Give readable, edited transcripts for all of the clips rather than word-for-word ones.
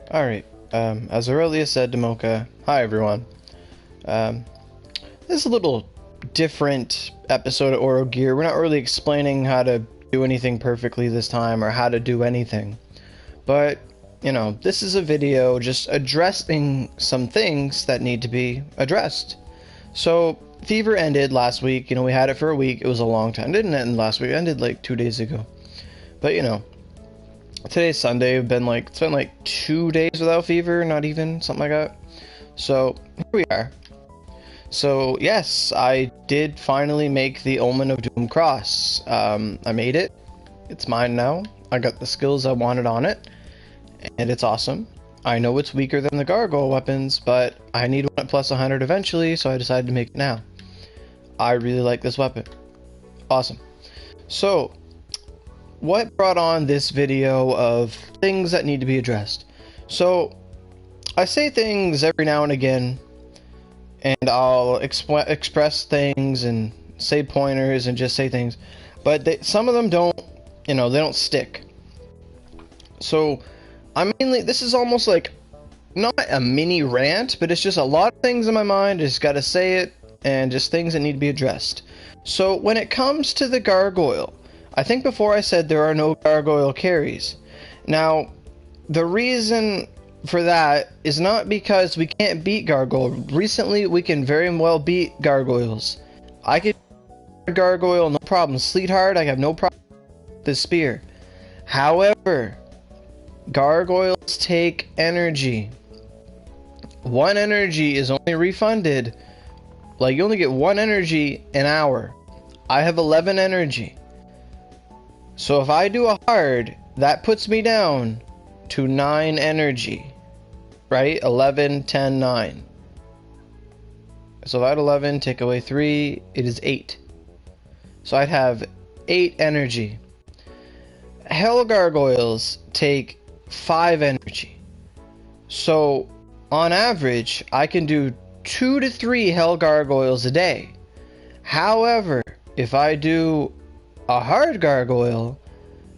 Alright, as Aurelia said to Mocha, hi everyone. This is a little different episode of Aurogiri. We're not really explaining how to do anything perfectly this time, or how to do anything. But, you know, this is a video just addressing some things that need to be addressed. So, fever ended last week. You know, we had it for a week. It was a long time. It didn't end last week. It ended like 2 days ago. But, you know, today's Sunday. It's been like 2 days without fever, not even, something like that. So here we are. So yes, I did finally make the Omen of Doom cross. I made it. It's mine now. I got the skills I wanted on it, and it's awesome. I know it's weaker than the Gargoyle weapons, but I need one at plus 100 eventually, so I decided to make it now. I really like this weapon. Awesome. So, what brought on this video of things that need to be addressed? So, I say things every now and again, and I'll express things and say pointers and just say things, but some of them don't, you know, they don't stick. So, this is almost like, not a mini rant, but it's just a lot of things in my mind, I just gotta say it, and just things that need to be addressed. So, when it comes to the Gargoyle, I think before I said there are no Gargoyle carries. Now, the reason for that is not because we can't beat Gargoyle. Recently, we can very well beat Gargoyles. I could Gargoyle, no problem. Sleet hard, I have no problem with the spear. However, Gargoyles take energy. One energy is only refunded. Like, you only get one energy an hour. I have 11 energy. So if I do a hard, that puts me down to 9 energy. Right? 11, 10, 9. So if I had 11, take away 3, it is 8. So I'd have 8 energy. Hell Gargoyles take 5 energy. So, on average, I can do 2 to 3 Hell Gargoyles a day. However, if I do a hard Gargoyle,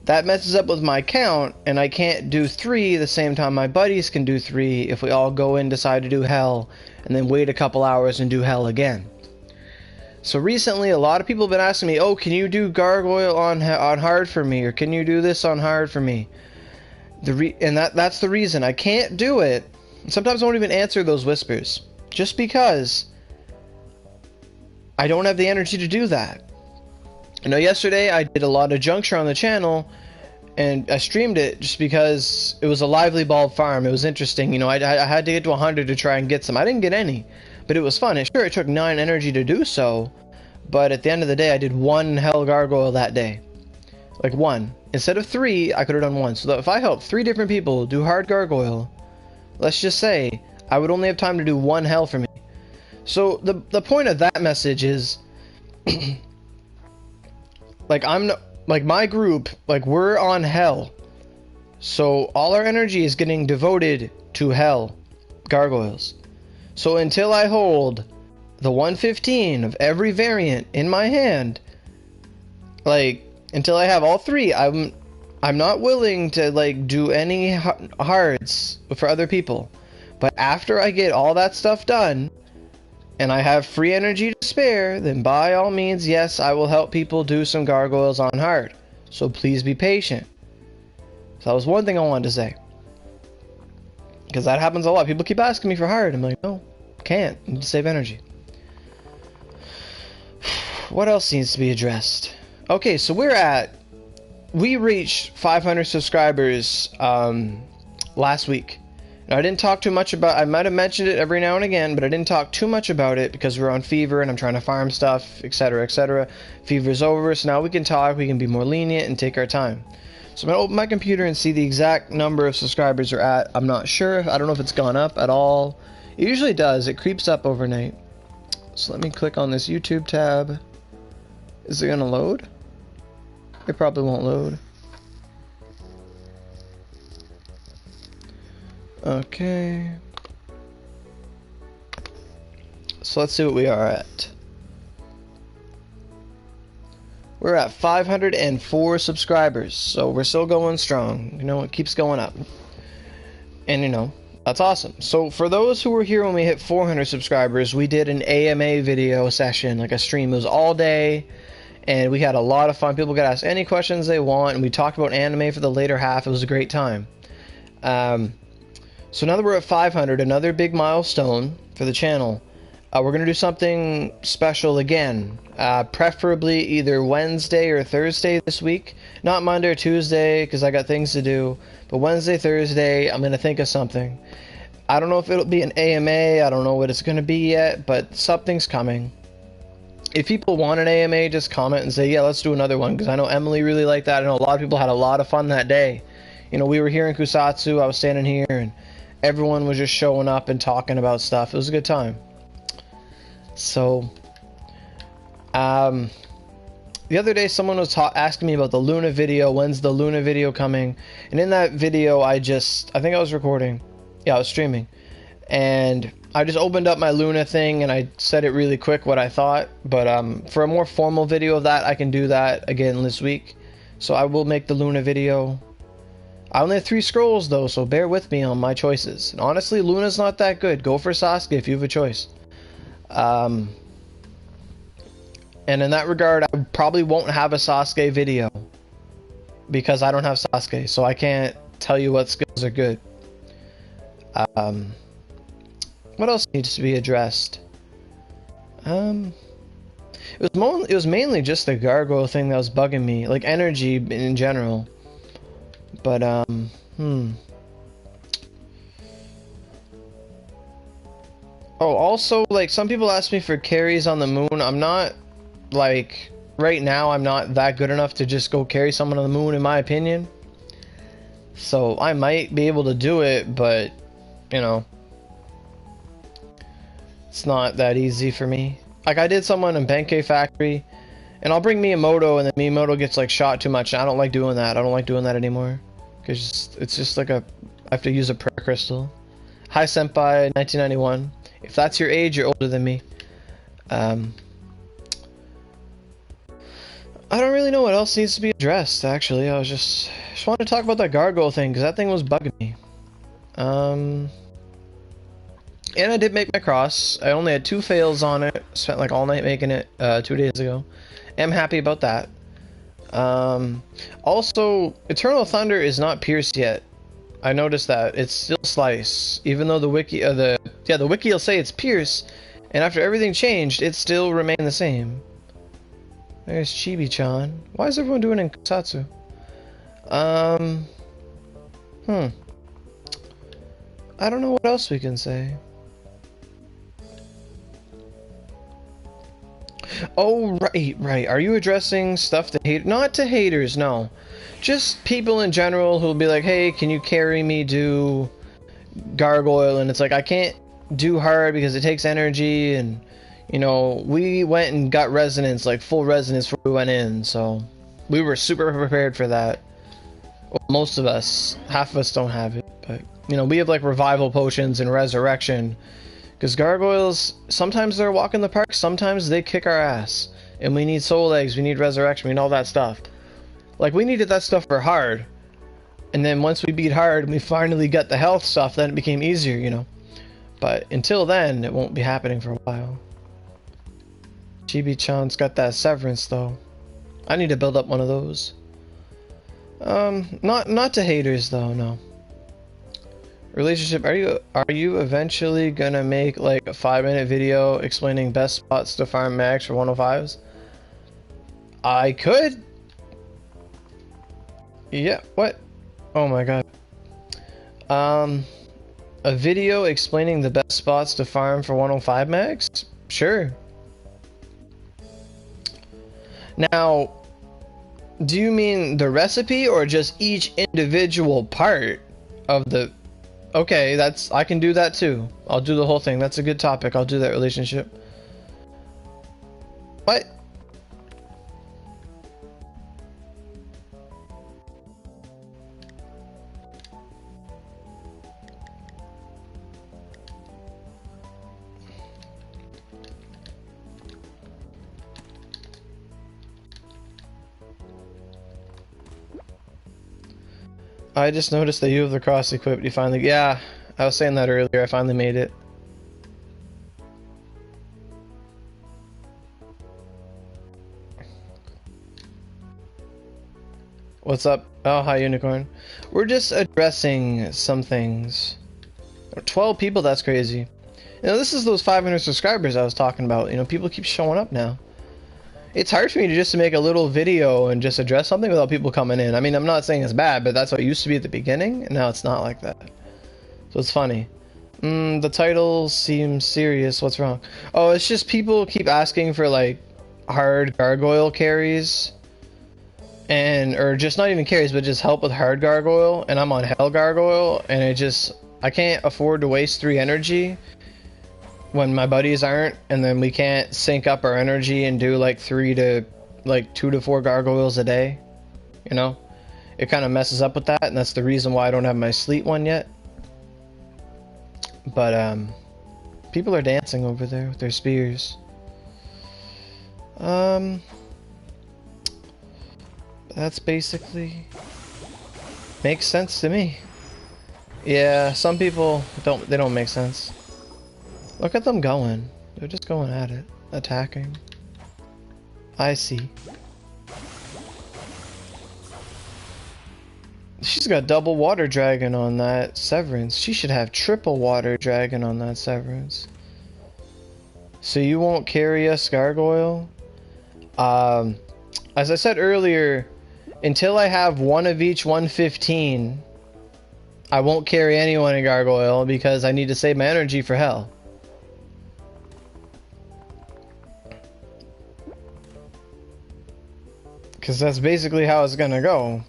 that messes up with my count, and I can't do 3 the same time my buddies can do 3 if we all go in, decide to do Hell, and then wait a couple hours and do Hell again. So recently, a lot of people have been asking me, oh, can you do Gargoyle on hard for me, or can you do this on hard for me? That's the reason. I can't do it. Sometimes I won't even answer those whispers, just because I don't have the energy to do that. You know, yesterday I did a lot of Juncture on the channel, and I streamed it just because it was a lively bulb farm. It was interesting. You know, I had to get to 100 to try and get some. I didn't get any, but it was fun. And sure, it took 9 energy to do so, but at the end of the day, I did 1 Hell Gargoyle that day. Like 1. Instead of 3, I could have done 1. So that if I helped 3 different people do hard Gargoyle, let's just say, I would only have time to do 1 Hell for me. So the point of that message is, like, my group, like, we're on Hell. So all our energy is getting devoted to Hell Gargoyles. So until I hold the 115 of every variant in my hand, like, until I have all 3, I'm not willing to, like, do any hards for other people. But after I get all that stuff done, and I have free energy to spare, then by all means, yes, I will help people do some Gargoyles on hard. So please be patient. So that was one thing I wanted to say. Because that happens a lot. People keep asking me for hard. I'm like, no, can't. I need to save energy. What else needs to be addressed? Okay, so we reached 500 subscribers last week. Now, I didn't talk too much about, I might have mentioned it every now and again, but I didn't talk too much about it because we're on fever and I'm trying to farm stuff, etc., etc. Fever's over, so now we can talk, we can be more lenient and take our time. So I'm going to open my computer and see the exact number of subscribers we're at. I'm not sure. I don't know if it's gone up at all. It usually does. It creeps up overnight. So let me click on this YouTube tab. Is it going to load? It probably won't load. Okay. So let's see what we are at. We're at 504 subscribers, so we're still going strong. You know, it keeps going up. And you know, that's awesome. So for those who were here when we hit 400 subscribers, we did an AMA video session, like a stream. It was all day, and we had a lot of fun. People could ask any questions they want, and we talked about anime for the later half. It was a great time. So now that we're at 500, another big milestone for the channel, we're going to do something special again. Preferably either Wednesday or Thursday this week. Not Monday or Tuesday, because I got things to do. But Wednesday, Thursday, I'm going to think of something. I don't know if it'll be an AMA. I don't know what it's going to be yet, but something's coming. If people want an AMA, just comment and say, yeah, let's do another one. Because I know Emily really liked that. I know a lot of people had a lot of fun that day. You know, we were here in Kusatsu. I was standing here, and everyone was just showing up and talking about stuff. It was a good time. So, the other day someone was asking me about the Luna video. When's the Luna video coming? And in that video, I think I was recording. Yeah, I was streaming. And I just opened up my Luna thing and I said it really quick what I thought. But for a more formal video of that, I can do that again this week. So I will make the Luna video. I only have 3 scrolls though, so bear with me on my choices. And honestly, Luna's not that good. Go for Sasuke if you have a choice. And in that regard, I probably won't have a Sasuke video because I don't have Sasuke, so I can't tell you what skills are good. What else needs to be addressed? It was mainly just the Gargoyle thing that was bugging me, like energy in general. But Oh, also, like, some people ask me for carries on the moon. I'm not, like, right now, I'm not that good enough to just go carry someone on the moon, in my opinion. So, I might be able to do it, but, you know, it's not that easy for me. Like, I did someone in Benkei Factory, and I'll bring Miyamoto, and then Miyamoto gets, like, shot too much. I don't like doing that. I don't like doing that anymore. Because it's just like I have to use a prayer crystal. Hi, Senpai, 1991. If that's your age, you're older than me. I don't really know what else needs to be addressed, actually. I just wanted to talk about that Gargoyle thing, because that thing was bugging me. And I did make my cross. I only had 2 fails on it. Spent like all night making it 2 days ago. I'm happy about that. Also, Eternal Thunder is not pierced yet. I noticed that it's still slice, even though the wiki, the wiki will say it's pierce, and after everything changed, it still remained the same. There's Chibi-chan. Why is everyone doing it in Kusatsu? I don't know what else we can say. Oh, right. Are you addressing stuff to hate? Not to haters, no. Just people in general who'll be like, hey, can you carry me do Gargoyle? And it's like, I can't do hard because it takes energy, and, you know, we went and got resonance, like full resonance before we went in, so we were super prepared for that. Well, most of us, half of us don't have it, but, you know, we have like revival potions and resurrection, because gargoyles, sometimes they're a walk in the park, sometimes they kick our ass, and we need soul eggs, we need resurrection, we need all that stuff. Like, we needed that stuff for hard, and then once we beat hard and we finally got the health stuff, then it became easier, you know. But until then, it won't be happening for a while. Chibi-chan's got that severance, though. I need to build up one of those. Not to haters, though, no. Relationship, are you eventually gonna make, like, a 5-minute video explaining best spots to farm max for 105s? I could. Yeah, what? Oh my god. A video explaining the best spots to farm for 105 max? Sure. Now, do you mean the recipe or just each individual part of the... Okay, I can do that too. I'll do the whole thing. That's a good topic. I'll do that relationship. What? I just noticed that you have the cross equipped. You finally... Yeah, I was saying that earlier. I finally made it. What's up? Oh, hi, Unicorn. We're just addressing some things. 12 people, that's crazy. You know, this is those 500 subscribers I was talking about. You know, people keep showing up now. It's hard for me to just make a little video and just address something without people coming in. I mean, I'm not saying it's bad, but that's what it used to be at the beginning, and now it's not like that. So it's funny. The title seems serious. What's wrong? Oh, it's just people keep asking for, like, hard gargoyle carries. Or just not even carries, but just help with hard gargoyle, and I'm on hell gargoyle, and I can't afford to waste 3 energy when my buddies aren't, and then we can't sync up our energy and do like 2 to 4 gargoyles a day. You know, it kind of messes up with that, and that's the reason why I don't have my sleet one yet. But people are dancing over there with their spears. That's basically makes sense to me. Yeah, some people they don't make sense. Look at them going. They're just going at it, attacking. I see. She's got double water dragon on that Severance. She should have triple water dragon on that Severance. So you won't carry us gargoyle? As I said earlier, until I have one of each 115, I won't carry anyone in gargoyle because I need to save my energy for hell. Because that's basically how it's gonna go.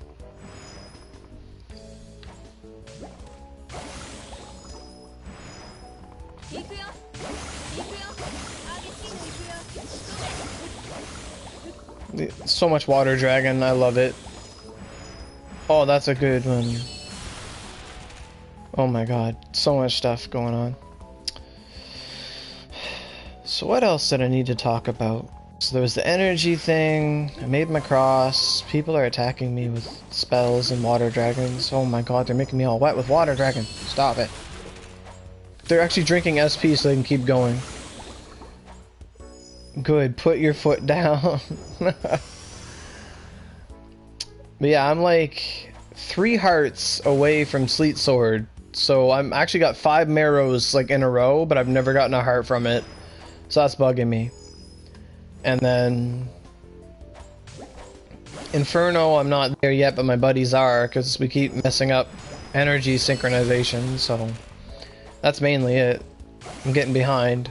So much water dragon, I love it. Oh, that's a good one. Oh my god, so much stuff going on. So what else did I need to talk about? So there was the energy thing, I made my cross, people are attacking me with spells and water dragons. Oh my god, they're making me all wet with water dragon. Stop it. They're actually drinking SP so they can keep going. Good, put your foot down. But yeah, I'm like 3 hearts away from Sleet Sword. So I'm actually got 5 marrows like in a row, but I've never gotten a heart from it. So that's bugging me. And then Inferno, I'm not there yet, but my buddies are, because we keep messing up energy synchronization, so that's mainly it. I'm getting behind,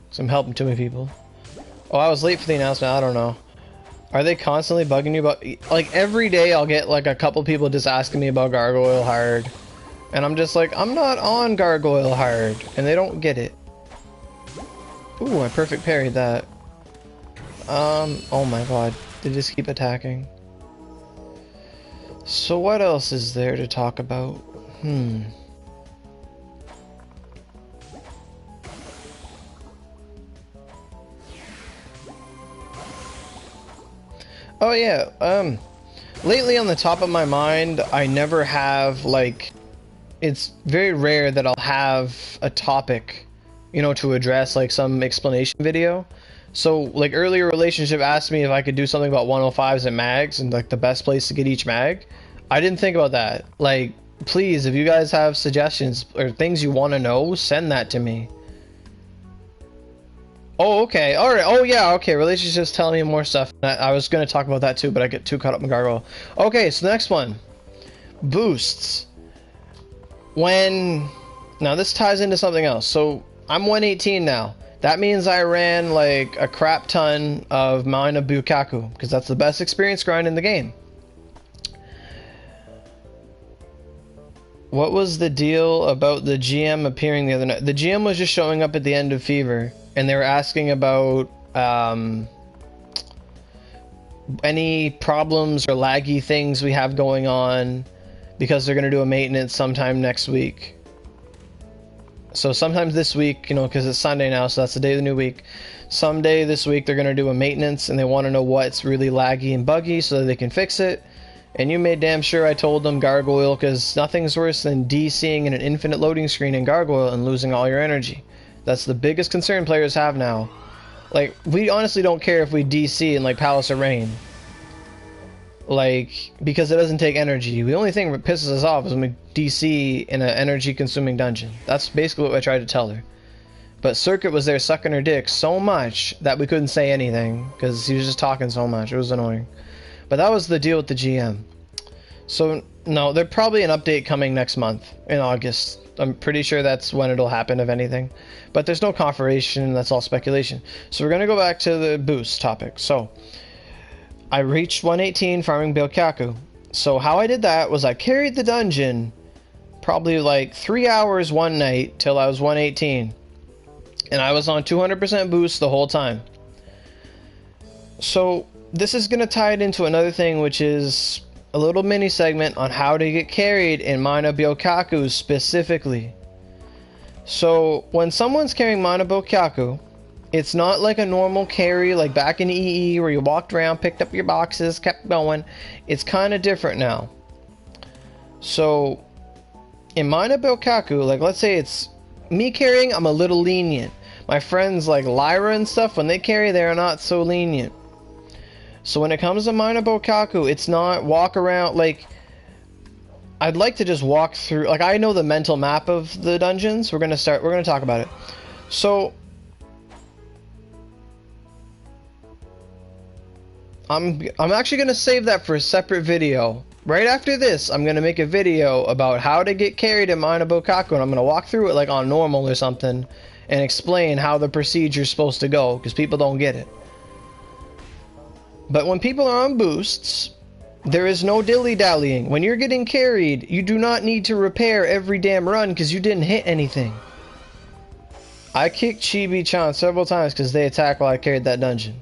so I'm helping too many people. Oh, I was late for the announcement, I don't know. Are they constantly bugging you about... Like, every day I'll get, like, a couple people just asking me about Gargoyle Hard. And I'm just like, I'm not on Gargoyle Hard. And they don't get it. Ooh, I perfect parried that. Oh my god. They just keep attacking. So what else is there to talk about? Oh yeah, lately on the top of my mind, I never have, like, it's very rare that I'll have a topic, you know, to address, like, some explanation video. So, like, earlier Relationship asked me if I could do something about 105s and mags, and, like, the best place to get each mag. I didn't think about that. Like, please, if you guys have suggestions or things you want to know, send that to me. Oh, okay. Alright. Oh, yeah. Okay. Relationship's telling me more stuff. I was going to talk about that too, but I get too caught up in Gargoyle. Okay, so the next one. Boosts. Now, this ties into something else. So, I'm 118 now. That means I ran, like, a crap ton of Mana Bukaku, because that's the best experience grind in the game. What was the deal about the GM appearing the other night? The GM was just showing up at the end of Fever. And they were asking about any problems or laggy things we have going on, because they're going to do a maintenance sometime next week. So sometimes this week, you know, because it's Sunday now, so that's the day of the new week. Someday this week they're going to do a maintenance, and they want to know what's really laggy and buggy so that they can fix it. And you made damn sure I told them Gargoyle, because nothing's worse than DCing in an infinite loading screen in Gargoyle and losing all your energy. That's the biggest concern players have now. Like, we honestly don't care if we DC in, like, Palace of Rain. Like, because it doesn't take energy. The only thing that pisses us off is when we DC in an energy-consuming dungeon. That's basically what I tried to tell her. But Circuit was there sucking her dick so much that we couldn't say anything, because he was just talking so much. It was annoying. But that was the deal with the GM. So, no, there's probably an update coming next month, in August. I'm pretty sure that's when it'll happen, if anything. But there's no confirmation, that's all speculation. So we're going to go back to the boost topic. So, I reached 118 farming Byakuya. So how I did that was I carried the dungeon probably like 3 hours one night till I was 118. And I was on 200% boost the whole time. So this is going to tie it into another thing, which is a little mini segment on how to get carried in Mana Byakuya specifically. So when someone's carrying Mana Byakuya, it's not like a normal carry like back in EE where you walked around, picked up your boxes, kept going. It's kind of different now. So in Mana Byakuya, like let's say it's me carrying, I'm a little lenient. My friends like Lyra and stuff, when they carry, they're not so lenient. So when it comes to Mana Byakuya, it's not walk around like... I'd like to just walk through... Like, I know the mental map of the dungeons. We're gonna talk about it. So... I'm actually going to save that for a separate video. Right after this, I'm going to make a video about how to get carried in Mana Byakuya, and I'm going to walk through it like on normal or something, and explain how the procedure's supposed to go, because people don't get it. But when people are on boosts, there is no dilly-dallying. When you're getting carried, you do not need to repair every damn run because you didn't hit anything. I kicked Chibi-chan several times because they attacked while I carried that dungeon.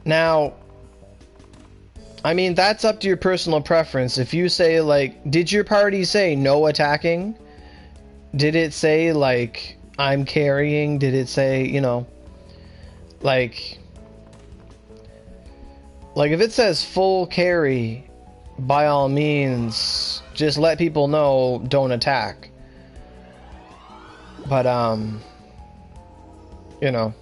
Now, I mean, that's up to your personal preference. If you say, like, did your party say no attacking? Did it say, like, I'm carrying? Did it say, you know, like if it says full carry, by all means, just let people know, don't attack. But, you know.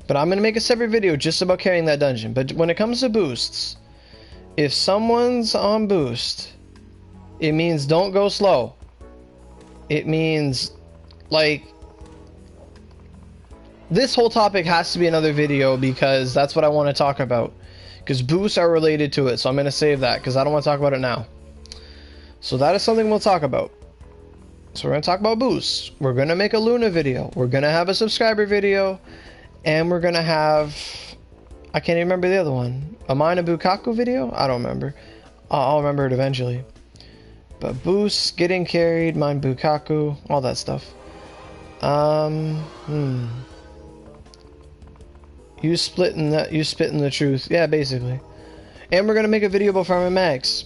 But I'm going to make a separate video just about carrying that dungeon. But when it comes to boosts, if someone's on boost, it means don't go slow. It means, like, this whole topic has to be another video because that's what I want to talk about. Because boosts are related to it, so I'm going to save that because I don't want to talk about it now. So that is something we'll talk about. So we're going to talk about boosts. We're going to make a Luna video. We're going to have a subscriber video. And we're going to have... I can't even remember the other one. A Mana Byakuya video? I don't remember. I'll remember it eventually. But boosts, getting carried, Mana Byakuya, all that stuff. You spitting the truth. Yeah, basically. And we're going to make a video about farming mags.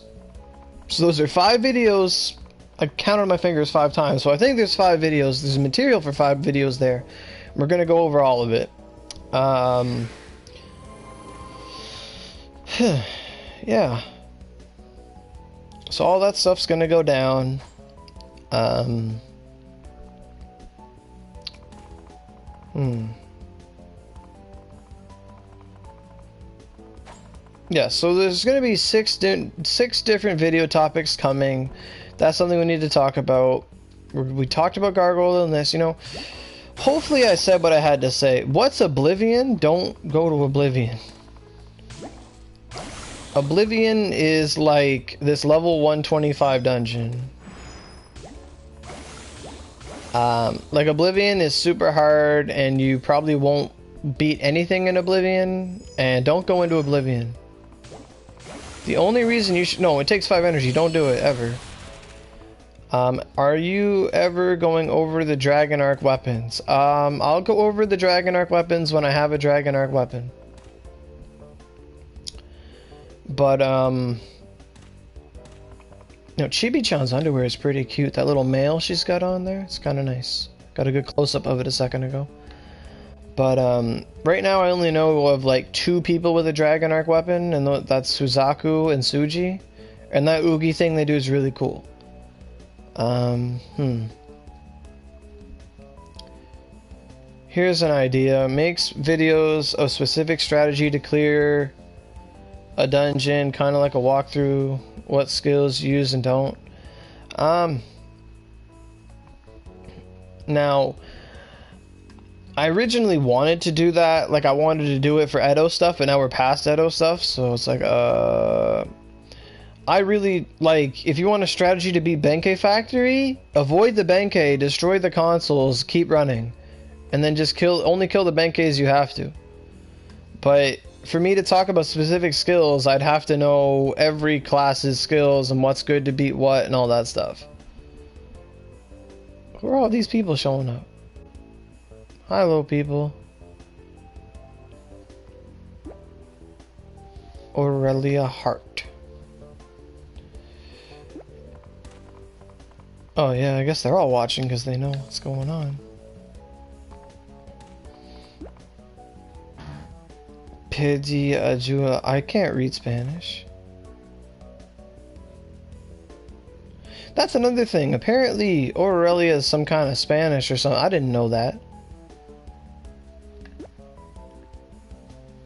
So those are 5 videos. I counted on my fingers 5 times. So I think there's 5 videos. There's material for 5 videos there. We're going to go over all of it. Yeah. So all that stuff's gonna go down. Yeah, so there's gonna be 6 different video topics coming. That's something we need to talk about. We talked about Gargoyle in this, you know. Hopefully I said what I had to say. What's Oblivion? Don't go to Oblivion. Oblivion is like this level 125 dungeon. Like Oblivion is super hard and you probably won't beat anything in Oblivion. And don't go into Oblivion. The only reason you should... No, it takes 5 energy. Don't do it, ever. Are you ever going over the Dragon Arc weapons? I'll go over the Dragon Arc weapons when I have a Dragon Arc weapon. But, you know, Chibi-chan's underwear is pretty cute. That little mail she's got on there, it's kind of nice. Got a good close-up of it a second ago. But right now I only know of like 2 people with a Dragon Arc weapon, and that's Suzaku and Suji. And that Oogie thing they do is really cool. Here's an idea. Makes videos of specific strategy to clear a dungeon, kind of like a walkthrough, what skills you use and don't. Now, I originally wanted to do that, like I wanted to do it for Edo stuff, but now we're past Edo stuff, so it's like, I really, like, if you want a strategy to beat Benkei Factory, avoid the Benkei, destroy the consoles, keep running, and then just only kill the Benkeis you have to. But for me to talk about specific skills, I'd have to know every class's skills and what's good to beat what and all that stuff. Who are all these people showing up? Hi, little people. Aurelia Hart. Oh yeah, I guess they're all watching because they know what's going on. Pedi Ajua. I can't read Spanish. That's another thing. Apparently, Aurelia is some kind of Spanish or something. I didn't know that.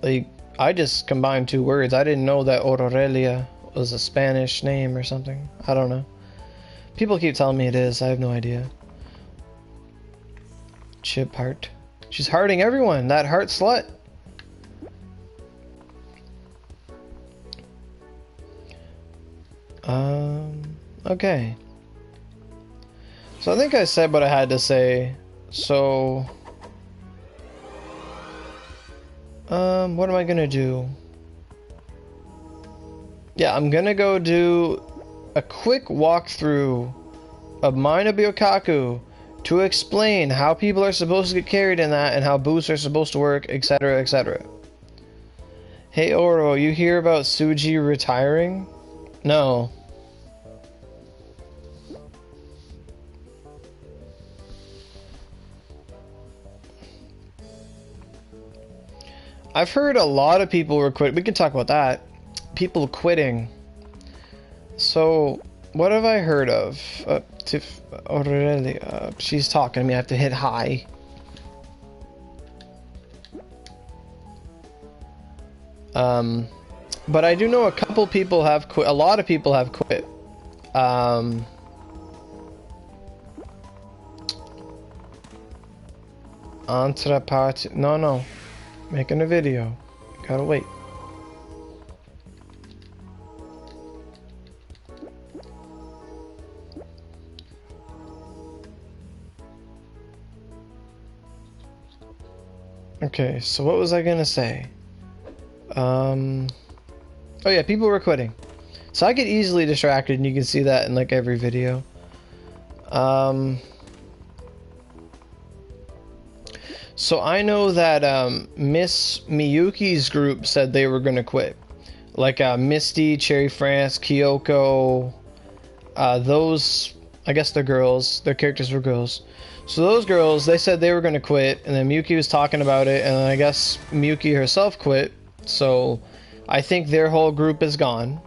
Like, I just combined 2 words. I didn't know that Aurelia was a Spanish name or something. I don't know. People keep telling me it is. I have no idea. Chip Heart. She's hearting everyone. That heart slut. Okay. So I think I said what I had to say. So, what am I gonna do? Yeah, I'm gonna go do a quick walkthrough of Mina Byokaku to explain how people are supposed to get carried in that and how boosts are supposed to work, etc., etc. Hey Oro, you hear about Suji retiring? No. I've heard a lot of people were quitting. We can talk about that. People quitting. So, what have I heard of? Tiff Aurelia. She's talking to me. I have to hit hi. But I do know a couple people have quit. A lot of people have quit. Entrepart. No. Making a video. Gotta wait. Okay, so what was I gonna say? Oh yeah, people were quitting. So I get easily distracted, and you can see that in like every video. So I know that Miss Miyuki's group said they were gonna quit. Like Misty, Cherry France, Kyoko, those, I guess they're girls, their characters were girls. So those girls, they said they were gonna quit, and then Miyuki was talking about it, and I guess Miyuki herself quit. So I think their whole group is gone.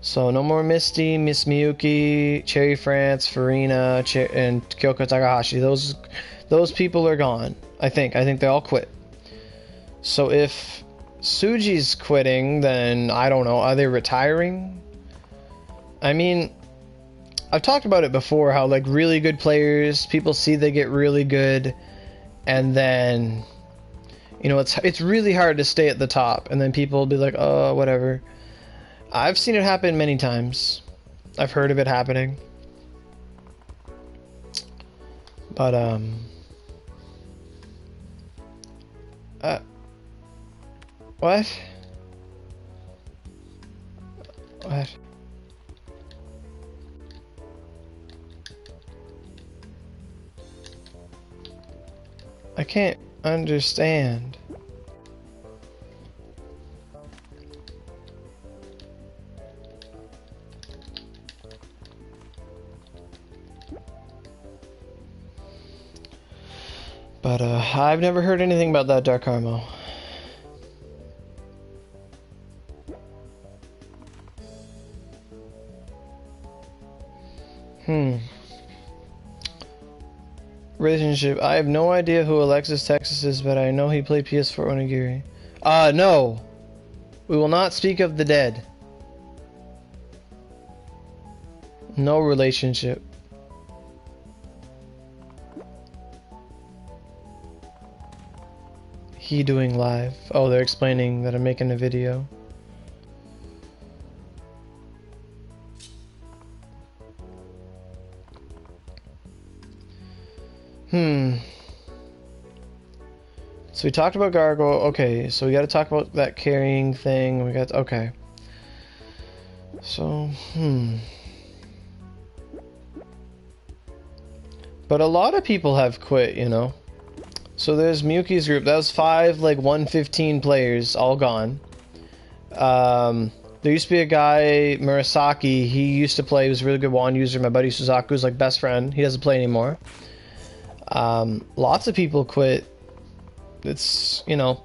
So no more Misty, Miss Miyuki, Cherry France, Farina, and Kyoko Takahashi. Those people are gone. I think they all quit. So if Suji's quitting, then I don't know. Are they retiring? I mean, I've talked about it before, how like really good players, people see they get really good, and then, you know, it's really hard to stay at the top, and then people will be like, oh, whatever. I've seen it happen many times. I've heard of it happening. But what? What? I can't understand. But I've never heard anything about that Dark Carmo. Relationship. I have no idea who Alexis Texas is, but I know he played PS4 Onigiri. No. We will not speak of the dead. No relationship. He doing live. Oh, they're explaining that I'm making a video. So we talked about Gargoyle. Okay, so we got to talk about that carrying thing. We got okay. So but a lot of people have quit, you know. So there's Miyuki's group. That was 5 like 115 players, all gone. There used to be a guy, Murasaki. He used to play. He was a really good wand user. My buddy Suzaku's like best friend. He doesn't play anymore. Lots of people quit. It's, you know,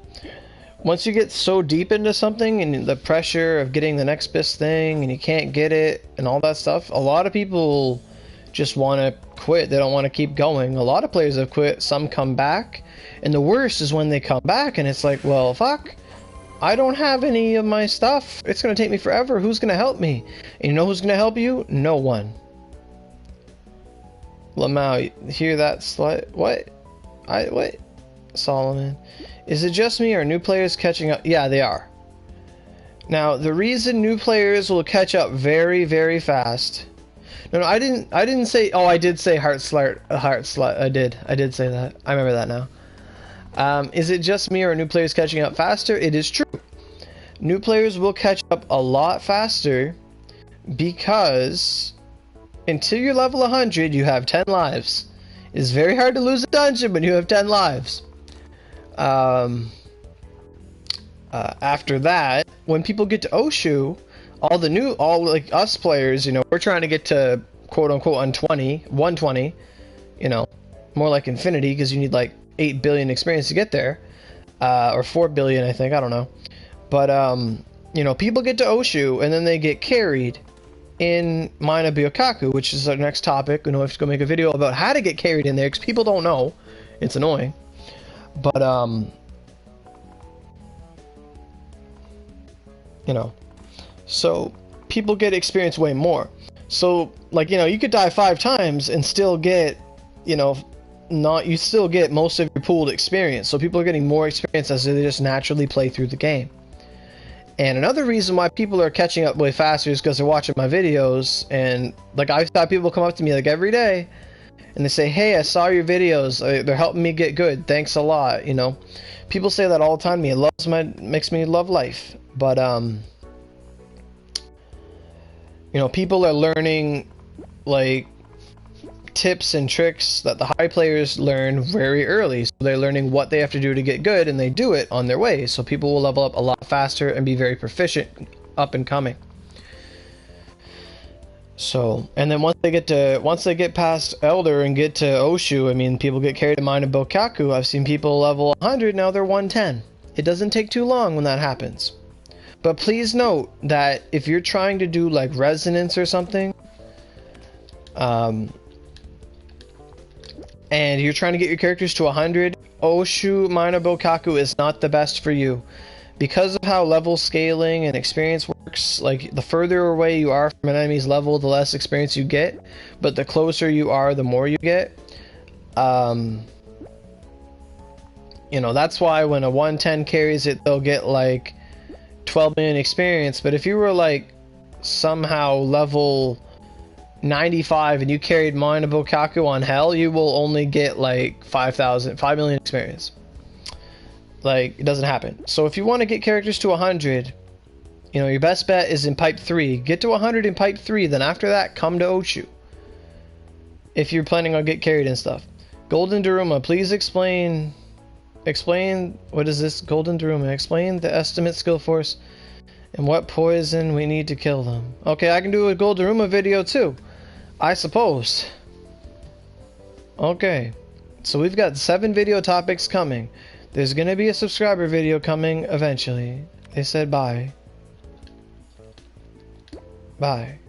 once you get so deep into something and the pressure of getting the next best thing and you can't get it and all that stuff, a lot of people just want to quit. They don't want to keep going. A lot of players have quit. Some come back, and the worst is when they come back and it's like, well, fuck, I don't have any of my stuff. It's going to take me forever. Who's going to help me? And you know who's going to help you? No one. Lamau, hear that slut? What? What? Solomon. Is it just me or new players catching up? Yeah, they are. Now, the reason new players will catch up very, very fast. No, I didn't say, oh, I did say heart slut. I did say that. I remember that now. Is it just me or new players catching up faster? It is true. New players will catch up a lot faster because until you're level 100, you have 10 lives. It's very hard to lose a dungeon when you have 10 lives. After that, when people get to Oshu, all like us players, you know, we're trying to get to quote unquote 120, you know, more like infinity because you need like 8 billion experience to get there, or 4 billion, I think, I don't know. But you know, people get to Oshu and then they get carried in Mina Byokaku, which is our next topic. You know, I have to go make a video about how to get carried in there because people don't know. It's annoying. But you know, so people get experience way more. So like, you know, you could die 5 times and still get, you know, you still get most of your pooled experience. So people are getting more experience as they just naturally play through the game. And another reason why people are catching up way faster is because they're watching my videos. And like, I've had people come up to me like every day and they say, hey, I saw your videos, they're helping me get good, thanks a lot. You know, people say that all the time to me. It makes me love life. But you know, people are learning like tips and tricks that the high players learn very early. So they're learning what they have to do to get good, and they do it on their way. So people will level up a lot faster and be very proficient up and coming. So, and then once they get past Elder and get to Oshu, I mean, people get carried in Mina Byokaku. I've seen people level 100, now they're 110. It doesn't take too long when that happens. But please note that if you're trying to do like resonance or something, and you're trying to get your characters to 100, Oshu Mina Byokaku is not the best for you. Because of how level scaling and experience works, like the further away you are from an enemy's level, the less experience you get, but the closer you are, the more you get. You know, that's why when a 110 carries it, they'll get like 12 million experience. But if you were like somehow level 95 and you carried Mina Byokaku on Hell, you will only get like 5 million experience. Like, it doesn't happen. So if you want to get characters to 100, you know, your best bet is in Pipe 3. Get to 100 in Pipe 3, then after that, come to Oshu. If you're planning on get carried and stuff. Golden Daruma, please explain, what is this? Golden Daruma, explain the estimate skill force and what poison we need to kill them. Okay, I can do a Golden Daruma video too, I suppose. Okay. So we've got 7 video topics coming. There's gonna be a subscriber video coming eventually. They said bye. Bye.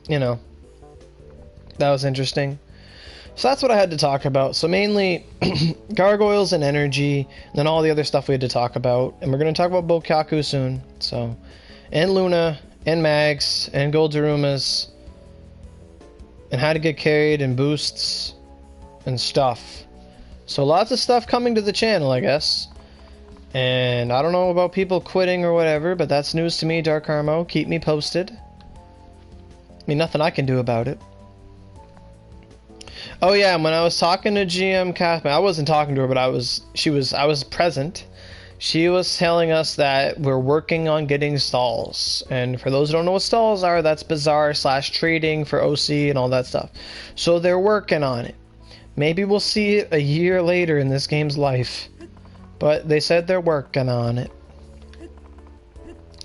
You know, that was interesting. So that's what I had to talk about. So mainly gargoyles and energy, and then all the other stuff we had to talk about. And we're going to talk about Bokaku soon. So, and Luna, and Mags, and Gold Darumas, and how to get carried, and boosts, and stuff. So lots of stuff coming to the channel, I guess. And I don't know about people quitting or whatever, but that's news to me, Dark Harmo. Keep me posted. I mean, nothing I can do about it. Oh yeah, and when I was talking to GM Kathman, I wasn't talking to her, but I was present. She was telling us that we're working on getting stalls. And for those who don't know what stalls are, that's bazaar / trading for OC and all that stuff. So they're working on it. Maybe we'll see it a year later in this game's life. But they said they're working on it.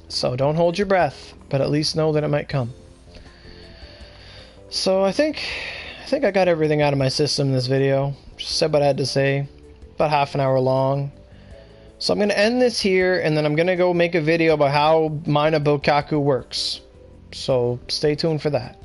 So don't hold your breath, but at least know that it might come. So I think I got everything out of my system in this video. Just said what I had to say. About half an hour long. So I'm going to end this here, and then I'm going to go make a video about how Mina Bokaku works. So stay tuned for that.